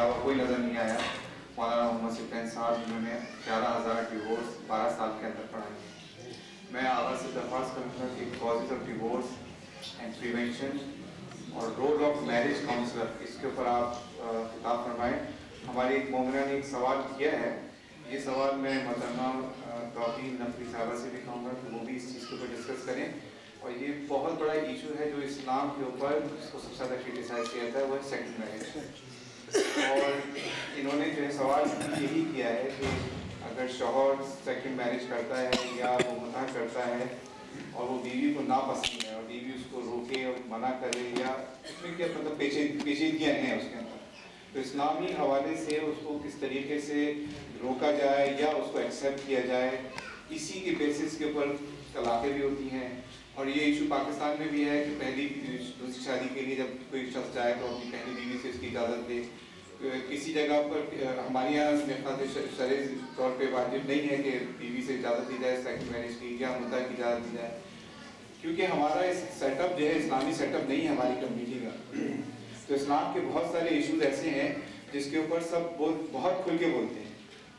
علاوہ کوئی نظر نہیں آیا. مولانا محمد سفین صاحب جنہوں نے 11,000 ڈیورس 12 سال کے اندر پڑھائی. میں آغاز سے درخواست کروں گا کہ causes of divorce and prevention اور رول آف میرج کاؤنسلر اس کے اوپر آپ خطاب فرمائیں. ہماری ایک مومنہ نے ایک سوال کیا ہے. یہ سوال میں محترمہ توقیر نقوی صاحبہ سے بھی کہوں گا کہ وہ بھی اس چیز کے اوپر ڈسکس کریں. اور یہ بہت بڑا ایشو ہے جو اسلام کے اوپر جس کو سب سے زیادہ کرٹیسائز کیا جاتا ہے وہ ہے سیکنڈ میرج. اور انہوں نے جو ہے سوال یہی کیا ہے کہ اگر شوہر سیکنڈ میرج کرتا ہے یا وہ منع کرتا ہے اور وہ بیوی کو ناپسند ہے اور بیوی اس کو روکے اور منع کرے یا اس میں کیا مطلب پیچیدگیاں ہیں اس کے اندر, تو اسلامی حوالے سے اس کو کس طریقے سے روکا جائے یا اس کو ایکسیپٹ کیا جائے, اسی کے بیسس کے اوپر طلاقیں بھی ہوتی ہیں. اور یہ ایشو پاکستان میں بھی ہے کہ پہلی دوسری شادی کے لیے جب کوئی شخص جائے تو اپنی پہلی بیوی سے اس کی اجازت دے. کسی جگہ پر ہمارے یہاں میرے خیال سے شرعی طور پہ واجب نہیں ہے کہ بیوی سے اجازت دی جائے سیکنڈ میرج کی یا مدعا کی اجازت دی جائے, کیونکہ ہمارا اس سیٹ اپ جو ہے اسلامی سیٹ اپ نہیں ہے ہماری کمیونٹی کا. تو اسلام کے بہت سارے ایشوز ایسے ہیں جس کے اوپر سب بہت کھل کے بولتے ہیں.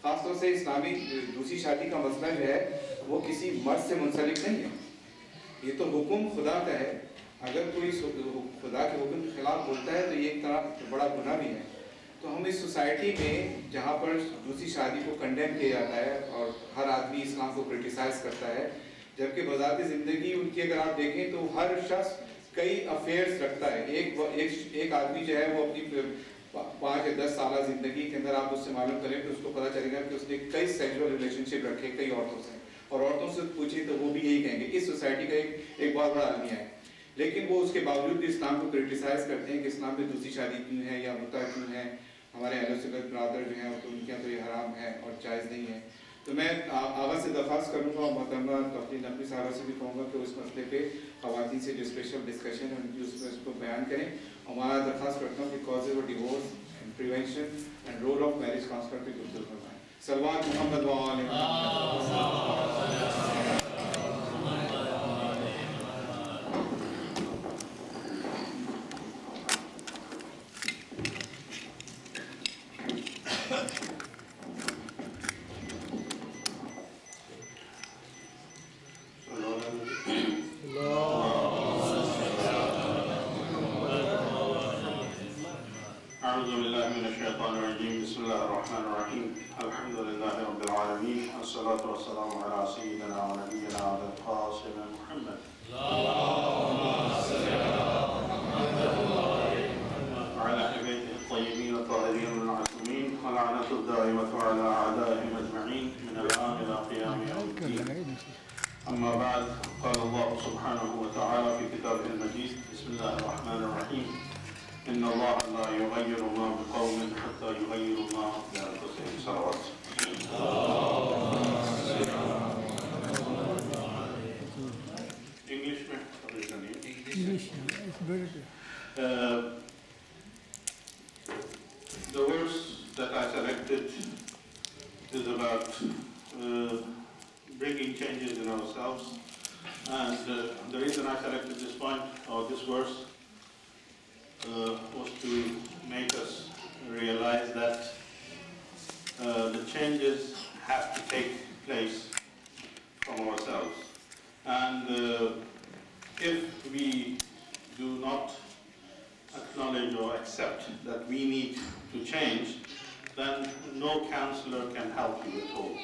خاص طور سے اسلامی دوسری شادی کا مسئلہ جو ہے وہ کسی مرد سے منسلک نہیں ہے, یہ تو حکم خدا کا ہے. اگر کوئی خدا کے حکم کے خلاف بولتا ہے تو یہ ایک طرح بڑا گناہ بھی ہے. تو ہم اس سوسائٹی میں جہاں پر دوسری شادی کو کنڈیم کیا جاتا ہے اور ہر آدمی اسلام کو کرٹیسائز کرتا ہے, جبکہ بذات زندگی ان کی اگر آپ دیکھیں تو ہر شخص کئی افیئرس رکھتا ہے. ایک آدمی جو ہے وہ اپنی 5 یا 10 سالہ زندگی کے اندر آپ اس سے معلوم کریں تو اس کو پتہ چلے گا کہ اس نے کئی سیکسول ریلیشن شپ رکھے کئی عورتوں سے, اور عورتوں سے پوچھیں تو وہ بھی یہی کہیں گے اس سوسائٹی کا ایک بہت بڑا آدمی ہے. لیکن وہ اس کے باوجود بھی اسلام کو کرٹیسائز کرتے ہیں کہ اسلام میں دوسری شادی کیوں ہے یا متع کیوں ہے. ہمارے اہل سنت برادر جو ہیں تو ان کے یہاں تو یہ حرام ہے اور جائز نہیں ہے. تو میں آغاز سے درخواست کروں گا اور محترمہ توقیر نقوی صاحبہ سے بھی کہوں گا کہ اس مسئلے پہ خواتین سے جو اسپیشل ڈسکشن ہے ان کی اس کو بیان کریں. اور میں درخواست کرتا ہوں کہ causes of divorce and prevention and role of marriage counsellor پہ گفتگو فرمائیں. صلوات محمد و آل محمد. بسم الله الرحمن الرحيم الحمد لله رب العالمين والصلاة والسلام على سيدنا ونبينا القاسم محمد اللهم صل على محمد وعلى أهل بيته الطيبين الطاهرين المعصومين واللعنة الدائمة على أعدائهم أجمعين من الآن إلى قيام يوم الدين. أما بعد, قال الله سبحانه وتعالى في كتابه المجيد بسم الله الرحمن الرحيم إن الله لا يغير ما بقوم حتى يغيروا ما بأنفسهم. صلوات. English में English is better. The verse that I selected is about bringing changes in ourselves, and the reason I selected this point or this verse was to make us realize that the changes have to take place from ourselves. And if we do not acknowledge or accept that we need to change, then no counselor can help you at all.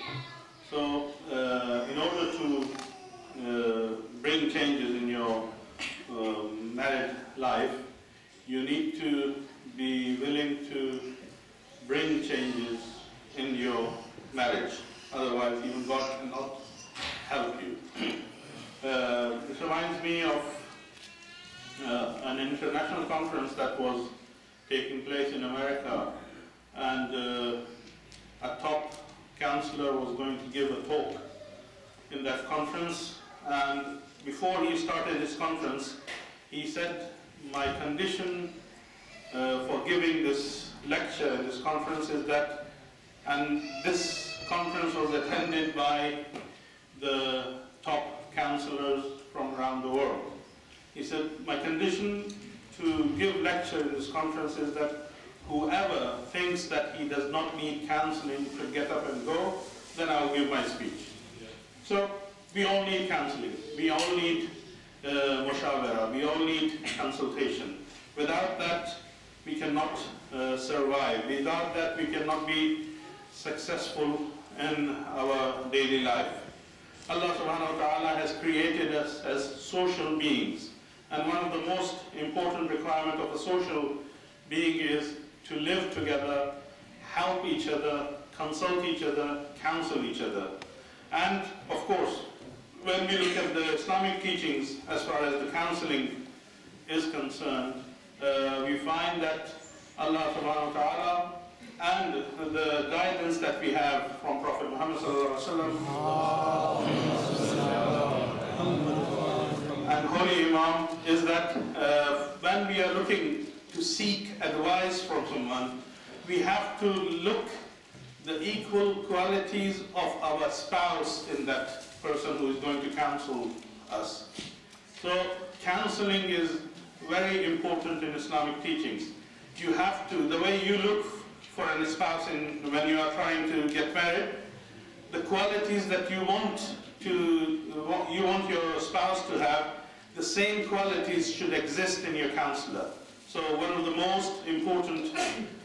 So in order to bring changes in your married life, you need to be willing to bring changes in your marriage. Otherwise, even God cannot help you. This reminds me of an international conference that was taking place in America, and a top counselor was going to give a talk in that conference. And before he started his conference, he said, my condition for giving this lecture in this conference is that, and this conference was attended by the top counselors from around the world. He said, my condition to give lecture in this conference is that whoever thinks that he does not need counseling should get up and go, then I'll give my speech. So we all need counseling. We all need mushawara. We all need consultation. Without that, we cannot survive. Without that, we cannot be successful in our daily life. Allah subhanahu wa ta'ala has created us as social beings. And one of the most important requirements of a social being is to live together, help each other, consult each other, counsel each other. And of course, when we look at the Islamic teachings as far as the counseling is concerned, we find that Allah subhanahu wa ta'ala and the guidance that we have from Prophet Muhammad sallallahu alaihi wasallam and Holy Imam is that when we are looking to seek advice from someone, we have to look the equal qualities of our spouse in that person who is going to counsel us. So counseling is very important in Islamic teachings. You have to, the way you look for a spouse when you are trying to get married, the qualities that you want your spouse to have, the same qualities should exist in your counselor. So one of the most important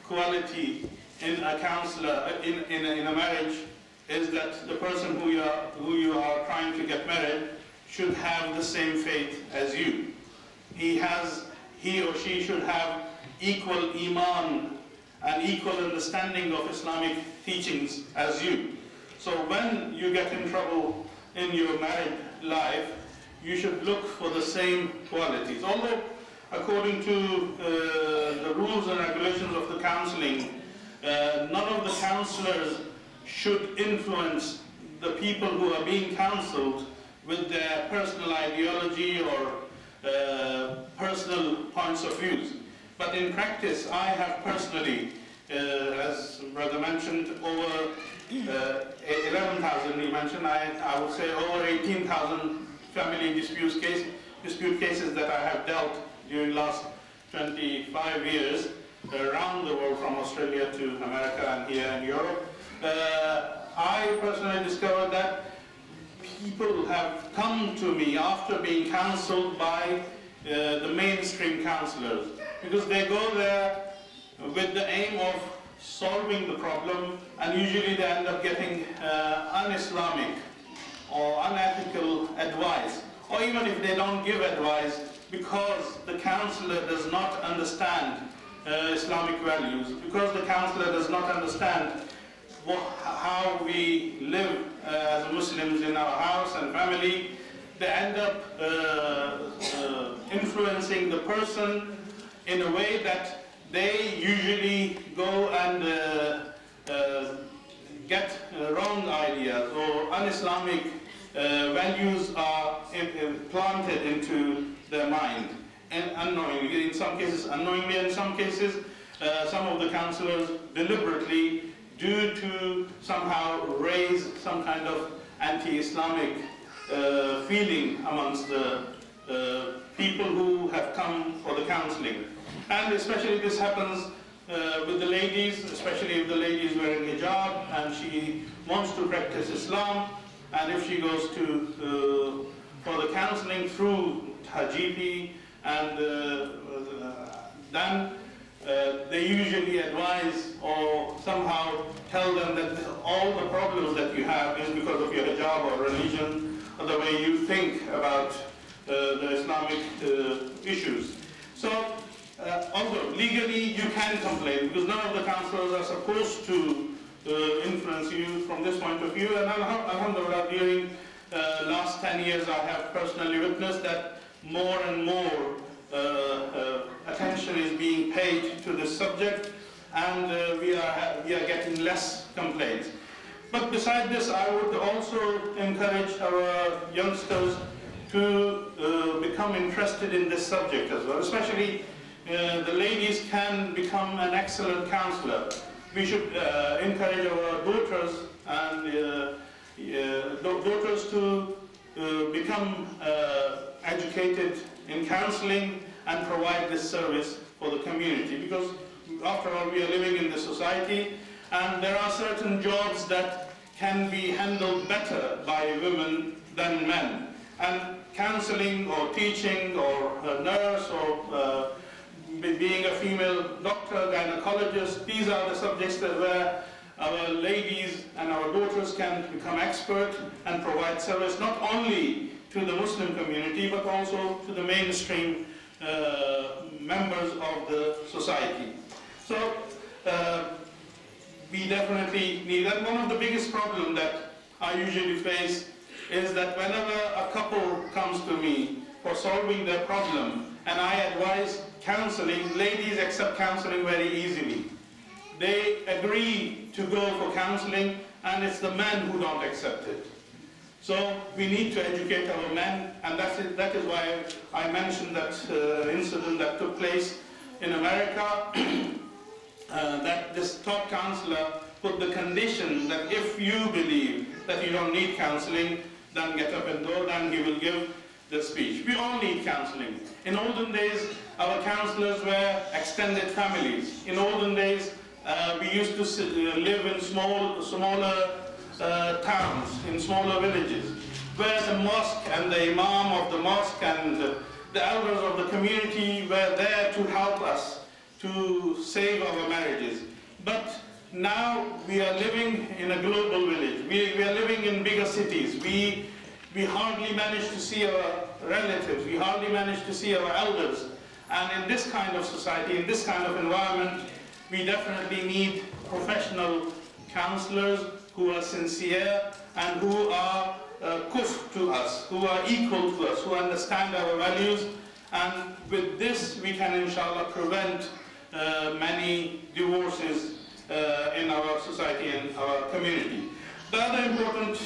quality in a counselor, in a marriage, is that the person who you are trying to get married should have the same faith as you. He or she should have equal iman and equal understanding of Islamic teachings as you. So when you get in trouble in your married life, you should look for the same qualities. Although according to the rules and regulations of the counseling, none of the counselors should influence the people who are being counseled with their personal ideology or personal points of views. But in practice, I have personally, as brother mentioned, over 11,000, he mentioned, I would say over 18,000 family dispute cases that I have dealt during last 25 years around the world, from Australia to America and here in Europe. I personally discovered that people have come to me after being counseled by the mainstream counselors, because they go there with the aim of solving the problem, and usually they end up getting un-Islamic or unethical advice, or even if they don't give advice, because the counselor does not understand Islamic values, because the counselor does not understand how we live as Muslims in our house and family, they end up influencing the person in a way that they usually go and get wrong ideas, or un-Islamic values are planted into their mind, and unknowingly, in some cases unknowingly, and in some cases some of the counselors deliberately do to somehow raise some kind of anti-Islamic feeling amongst the people who have come for the counseling. And especially this happens with the ladies, especially if the lady is wearing hijab and she wants to practice Islam, and if she goes to for the counseling through her GP, and then they usually advise or somehow tell them that all the problems that you have is because of your hijab or religion, or the way you think about the Islamic issues. So although legally you can complain, because none of the counselors are supposed to influence you from this point of view, and alhamdulillah, during last 10 years I have personally witnessed that more and more attention is being paid to this subject, and we are getting less complaints. But besides this, I would also encourage our youngsters to become interested in this subject as well. Especially the ladies can become an excellent counselor. We should encourage our daughters and daughters to become educated in counseling and provide this service for the community, because after all, we are living in the society, and there are certain jobs that can be handled better by women than men. And counseling or teaching or a nurse or being a female doctor, gynecologist, these are the subjects where our ladies and our daughters can become expert and provide service not only to the Muslim community but also to the mainstream members of the society. So we definitely need that. One of the biggest problems that I usually face is that whenever a couple comes to me for solving their problem and I advise counseling, ladies accept counseling very easily. They agree to go for counseling, and it's the men who don't accept it. So we need to educate our men, and that is why I mentioned that incident that took place in America, that this top counselor put the condition that if you believe that you don't need counseling, then get up and go, then he will give the speech. We all need counseling. In olden days, our counselors were extended families. In olden days, we used to live in smaller towns, in smaller villages, where the mosque and the imam of the mosque and the elders of the community were there to help us to save our marriages. But now we are living in a global village. We are living in bigger cities. We hardly manage to see our relatives. We hardly manage to see our elders. And in this kind of society, in this kind of environment, we definitely need professional counselors who are sincere and who are kuf to us, who are equal to us, who understand our values. And with this, we can, inshallah, prevent many divorces in our society and our community. The other important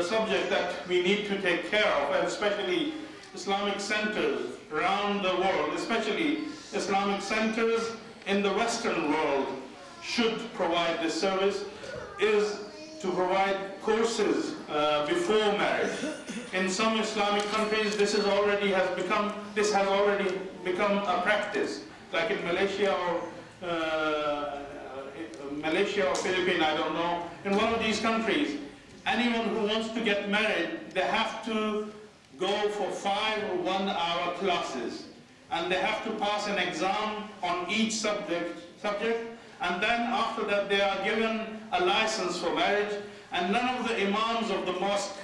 subject that we need to take care of, and especially Islamic centers around the world, especially Islamic centers in the Western world should provide this service, is to provide courses before marriage. In some Islamic countries, this has already become a practice, like in Malaysia or Philippines, I don't know. In one of these countries, anyone who wants to get married, they have to go for 5 one-hour classes, and they have to pass an exam on each subject, and then after that they are given a license for marriage, and none of the imams of the mosque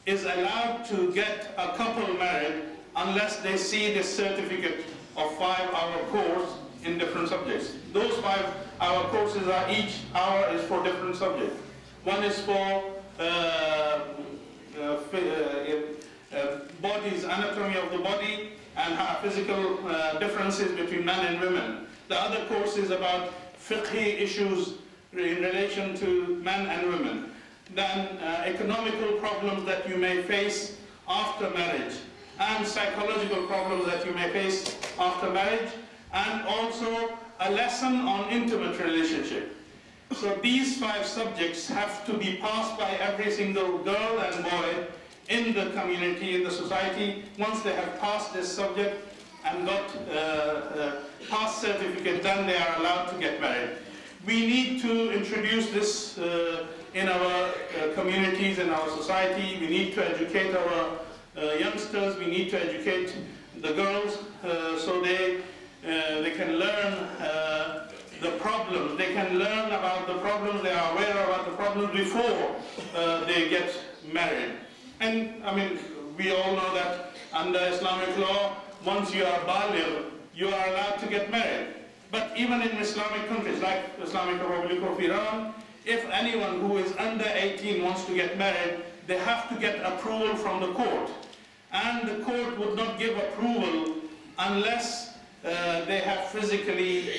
is allowed to get a couple married unless they see this certificate of 5-hour course in different subjects. Those 5-hour courses are, each hour is for different subjects. One is for body's anatomy of the body and physical differences between men and women. The other course is about fiqhi issues in relation to men and women. Then economical problems that you may face after marriage, and psychological problems that you may face after marriage, and also a lesson on intimate relationship. So these 5 subjects have to be passed by every single girl and boy in the community, in the society. Once they have passed this subject and got pass certificate, then they are allowed to get married. We need to introduce this in our communities, in our society. We need to educate our youngsters. We need to educate the girls so they can learn the problems. They can learn about the problems. They are aware about the problems before they get married. And I mean, we all know that under Islamic law, once you are baligh, you are allowed to get married. But even in Islamic countries like Islamic Republic of Iran, if anyone who is under 18 wants to get married, they have to get approval from the court. And the court would not give approval unless they have physically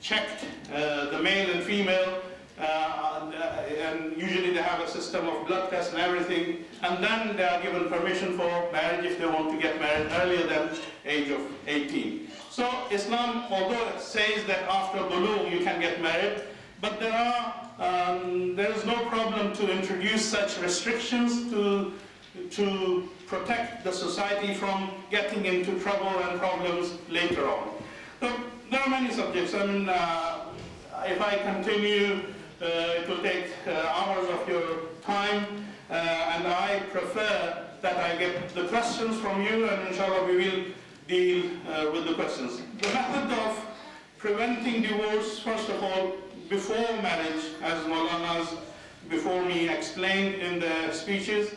checked the male and female, and usually they have a system of blood tests and everything, and then they are given permission for marriage if they want to get married earlier than age of 18. So Islam, although it says that after bulugh you can get married, but there is no problem to introduce such restrictions to protect the society from getting into trouble and problems later on. So there are many subjects. I mean, if I continue, it will take hours of your time, and I prefer that I get the questions from you, and inshallah we will deal with the questions. The method of preventing divorce, first of all, before marriage, as Maulanas before me explained in their speeches,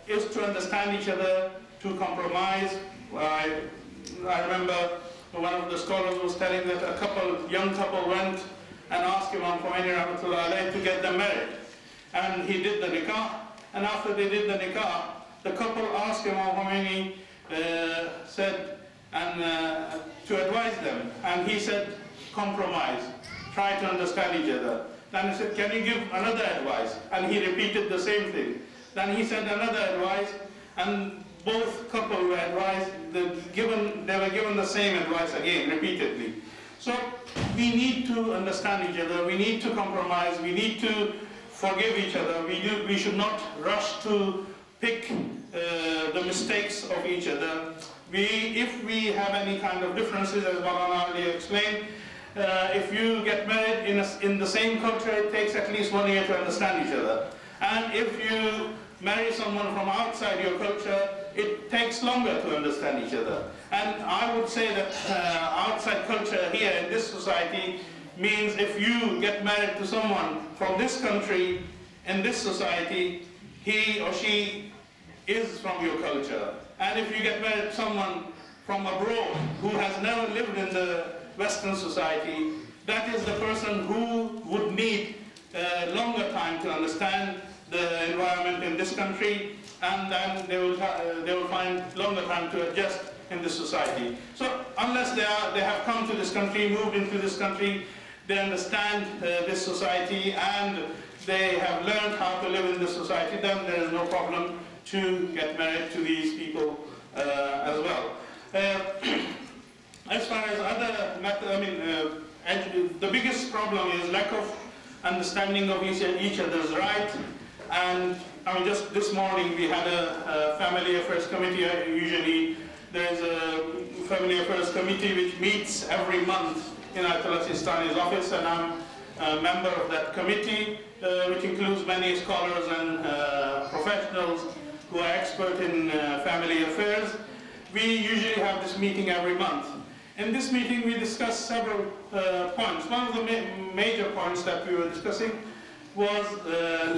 is to understand each other, to compromise. I remember one of the scholars was telling that a young couple went and asked Imam Khomeini rahmatullah alayhi to get them married. And he did the nikah, and after they did the nikah, the couple asked Imam Khomeini, to advise them, and he said, compromise, try to understand each other. Then he said, can you give another advice? And he repeated the same thing. Then he said another advice, and both couple were advised, they were given the same advice again, repeatedly. So we need to understand each other, we need to compromise, we need to forgive each other. We should not rush to pick the mistakes of each other. If we have any kind of differences, as Maulana earlier explained, if you get married in the same culture, it takes at least 1 year to understand each other. And if you marry someone from outside your culture, it takes longer to understand each other. And I would say that outside culture here in this society means if you get married to someone from this country, in this society, he or she is from your culture. And if you get married to someone from abroad who has never lived in the Western society, that is the person who would need longer time to understand the environment in this country, and then they will find longer time to adjust in this society. So unless they have come to this country, moved into this country, they understand this society, and they have learned how to live in this society, then there is no problem to get married to these people as well. As far as other methods, the biggest problem is lack of understanding of each other's right. And just this morning we had a family affairs committee. Usually there is a family affairs committee which meets every month in Ayatollah Sistani's office, and I'm a member of that committee, which includes many scholars and professionals who are expert in family affairs. We usually have this meeting every month. In this meeting we discussed several points. One of the major points that we were discussing was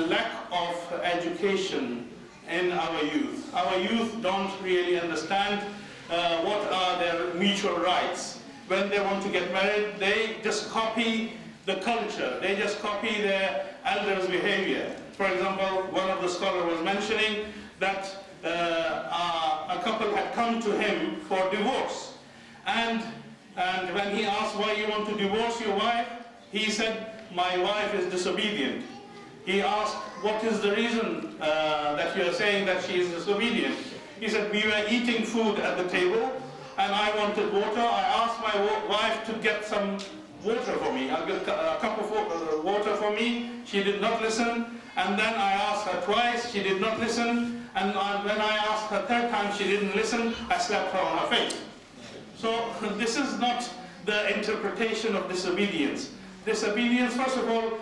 lack of education in our youth. Our youth don't really understand what are their mutual rights. When they want to get married, they just copy the culture. They just copy their elders' behavior. For example, one of the scholars was mentioning that a couple had come to him for divorce. And when he asked why you want to divorce your wife, he said, my wife is disobedient. He asked, what is the reason that you are saying that she is disobedient? He said, we were eating food at the table, and I wanted water. I asked my wife to get some water for me, a cup of water for me. She did not listen. And then I asked her twice, she did not listen. And when I asked her third time, she didn't listen. I slapped her on her face. So this is not the interpretation of disobedience. Disobedience, first of all,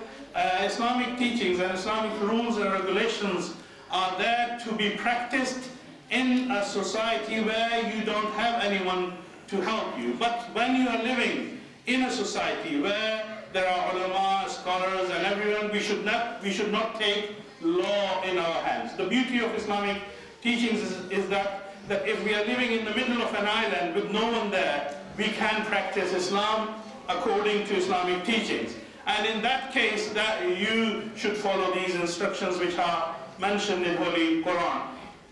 Islamic teachings and Islamic rules and regulations are there to be practiced in a society where you don't have anyone to help you. But when you are living in a society where there are ulama, scholars and everyone, we should not take law in our hands. The beauty of Islamic teachings is that if we are living in the middle of an island with no one there, we can practice Islam according to Islamic teachings. And in that case, that you should follow these instructions which are mentioned in Holy Quran.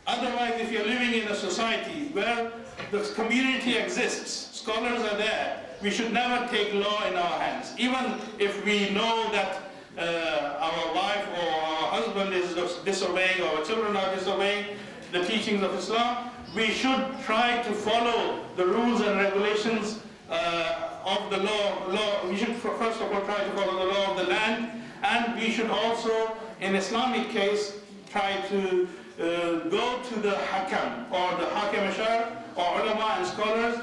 Otherwise, if you're living in a society where the community exists, scholars are there, we should never take law in our hands. Even if we know that our wife or our husband is disobeying, or our children are disobeying the teachings of Islam, we should try to follow the rules and regulations of the law. We should first of all try to follow the law of the land, and we should also, in Islamic case, try to go to the hakam or the hakim ashar or ulama and scholars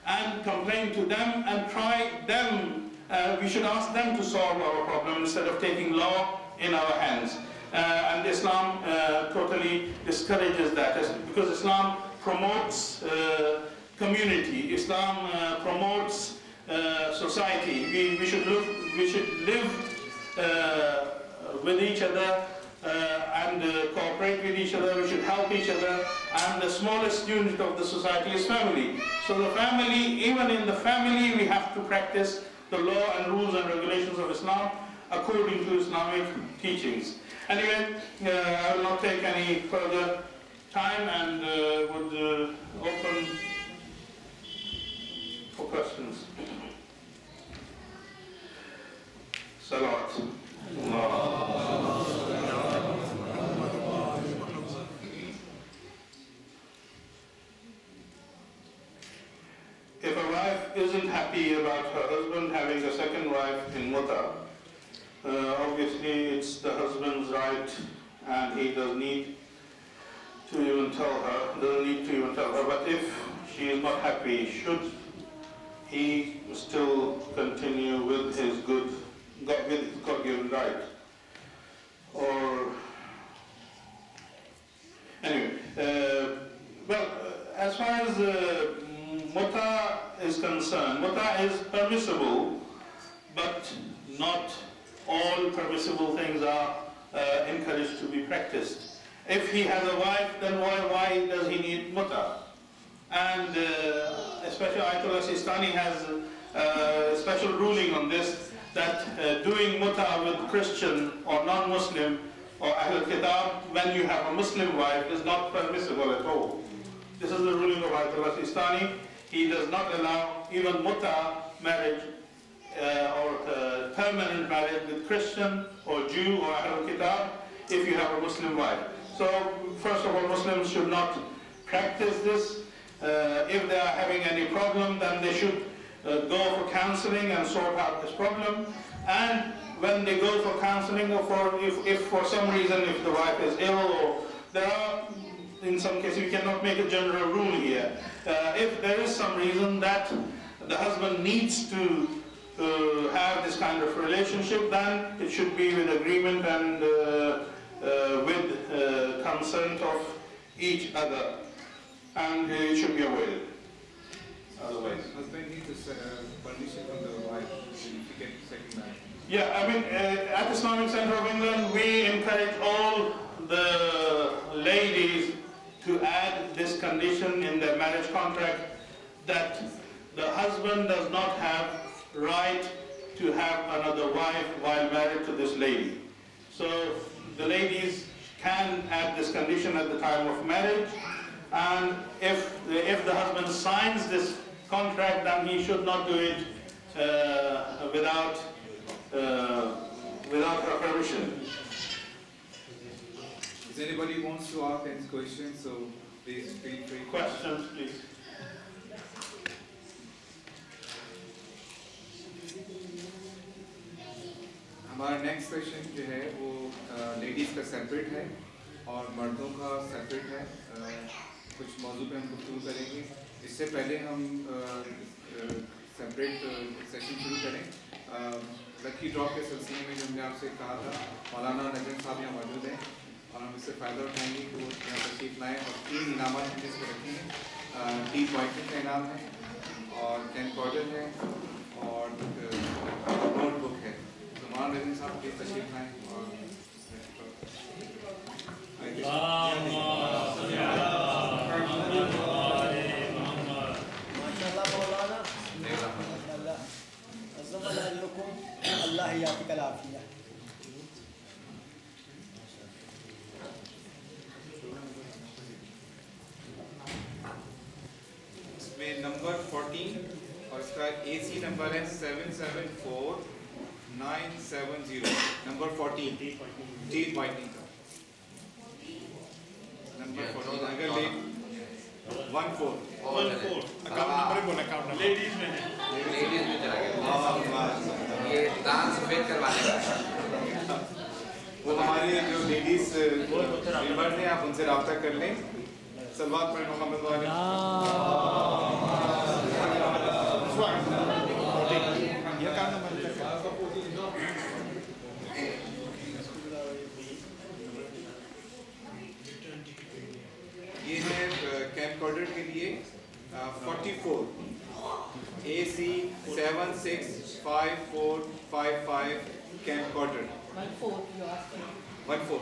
and complain to them and try them. We should ask them to solve our problem instead of taking law in our hands. And Islam totally discourages that, because Islam promotes community. Islam promotes society. We should live with each other and cooperate with each other. We should help each other. And the smallest unit of the society is family. So the family, even in the family, we have to practice the law and rules and regulations of Islam according to Islamic teachings. Anyway, I will not take any further time and would open for questions. Salawat. If a wife isn't happy about her husband having a second wife in muta, obviously it's the husband's right, and he doesn't need to even tell her. But if she is not happy, should he still continue with his God-given right? Or anyway, well, as far as muta is concerned, muta is permissible, but not all permissible things are encouraged to be practiced. If he has a wife, then why does he need muta? And especially Ayatollah Sistani has a special ruling on this, that doing muta with Christian or non-Muslim or Ahl Kitab when you have a Muslim wife is not permissible at all. This is the ruling of Ayatollah Sistani. He does not allow even muta marriage or permanent marriage with Christian or Jew or Ahl Kitab if you have a Muslim wife. So first of all, Muslims should not practice this. If they are having any problem, then they should go for counseling and sort out this problem. And when they go for counseling, or if for some reason, if the wife is ill, or there are, in some cases, we cannot make a general rule here. If there is some reason that the husband needs to have this kind of relationship, then it should be with agreement and with consent of each other, and it should be avoided. Otherwise, husband needs permission from the wife to get second marriage. Yeah, I mean, at Islamic Center of England, we encourage all the ladies to add this condition in their marriage contract, that the husband does not have right to have another wife while married to this lady. So the ladies can add this condition at the time of marriage, and if the husband signs this contract, then he should not do it without her permission. If anybody wants to ask any questions, so please feel free. Questions, please. हमारा next question जो है वो ladies का separate है और मर्दों का separate है. कुछ मौजू पे हम गुफ्तगू करेंगे. इससे पहले हम सेपरेट सेशन शुरू करें. लकी ड्रॉ के सिलसिले में जो हमने आपसे कहा था, मौलाना नजम साहब यहाँ मौजूद हैं और हम इससे फ़ायदा उठाएंगे कि वो यहाँ तशरीफ लाएँ. और 3 इनामात हम जिस पर रखेंगे. टी वाइटनिंग का इनाम है और कैनकॉर्डर है और नोटबुक है. तो मौलाना नजम साहब प्लीज़ तशरीफ लाएँ. और इसमें नंबर 14 और इसका AC नंबर है 774970. नंबर 14 टीथ वाइटनिंग का नंबर 14. अगर ले 14 अकाउंट नंबर ही बोला. अकाउंट नंबर लेडीज में है. लेडीज में चला गया. ये दांत सफेद करवाने का वो हमारे जो लेडीज मेंबर्स हैं, आप उनसे रब्ता कर लें. सलवात पढ़ मोहम्मद वाले. یہ ہے کیمکارڈر کے لیے 44 AC 765455 کیمکارڈر 14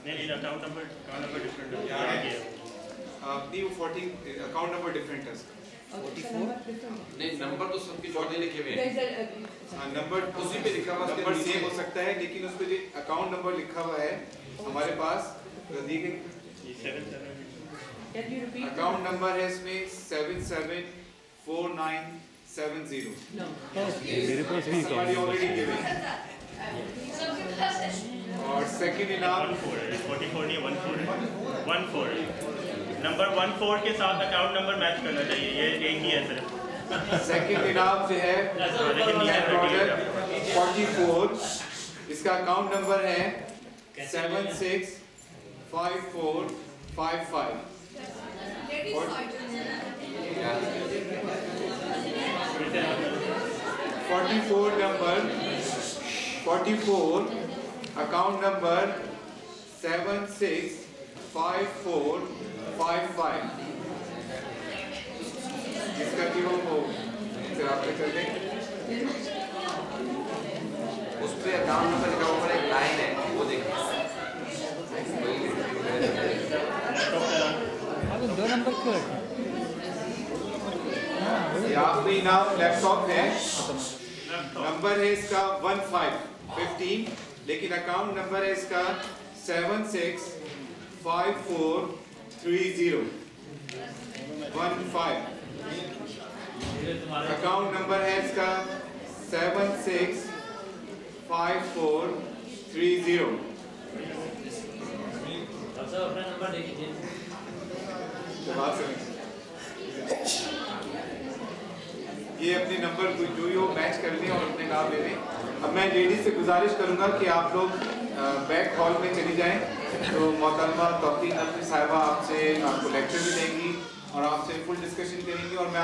نہیں اکاؤنٹ نمبر ڈفرینٹ ہے نہیں وہ 14 اکاؤنٹ نمبر ڈفرینٹ ہے نہیں نمبر تو سب کے جوڑے لکھے ہوئے ہیں نمبر اسی پہ لکھا ہوا نمبر سیم ہو سکتا ہے لیکن اس پہ جو اکاؤنٹ نمبر لکھا ہوا ہے ہمارے پاس اکاؤنٹ نمبر ہے اس میں 774970 میرے پاس بھی somebody already given اور سیکنڈ انعام 44 نہیں 14 نمبر 14 کے ساتھ اکاؤنٹ نمبر میچ کرنا چاہیے یہ ایک ہی ہے صرف سیکنڈ انعام جو ہے 44 اس کا اکاؤنٹ نمبر ہے 765455 44 نمبر 44 اکاؤنٹ نمبر 765455 جس کا کہ وہ رابطہ کر لیں اس پہ اکاؤنٹ نمبر لکھا ہوا ایک لائن ہے وہ دیکھیں 2 نمبر کیوں ہے یہ آخری انعام لیپ ٹاپ ہے نمبر ہے اس کا 1515 لیکن اکاؤنٹ نمبر ہے اس کا 765430 15 اکاؤنٹ نمبر ہے اس کا 765430 یہ اپنے نمبر جو ہی ہو میچ کر لیں اور اپنے نام لے لیں اب میں لیڈیز سے گزارش کروں گا کہ آپ لوگ بیک ہال میں چلی جائیں تو محترمہ توقیر نقوی صاحبہ آپ کو لیکچر بھی دیں گی اور آپ سے فل ڈسکشن کریں گی اور میں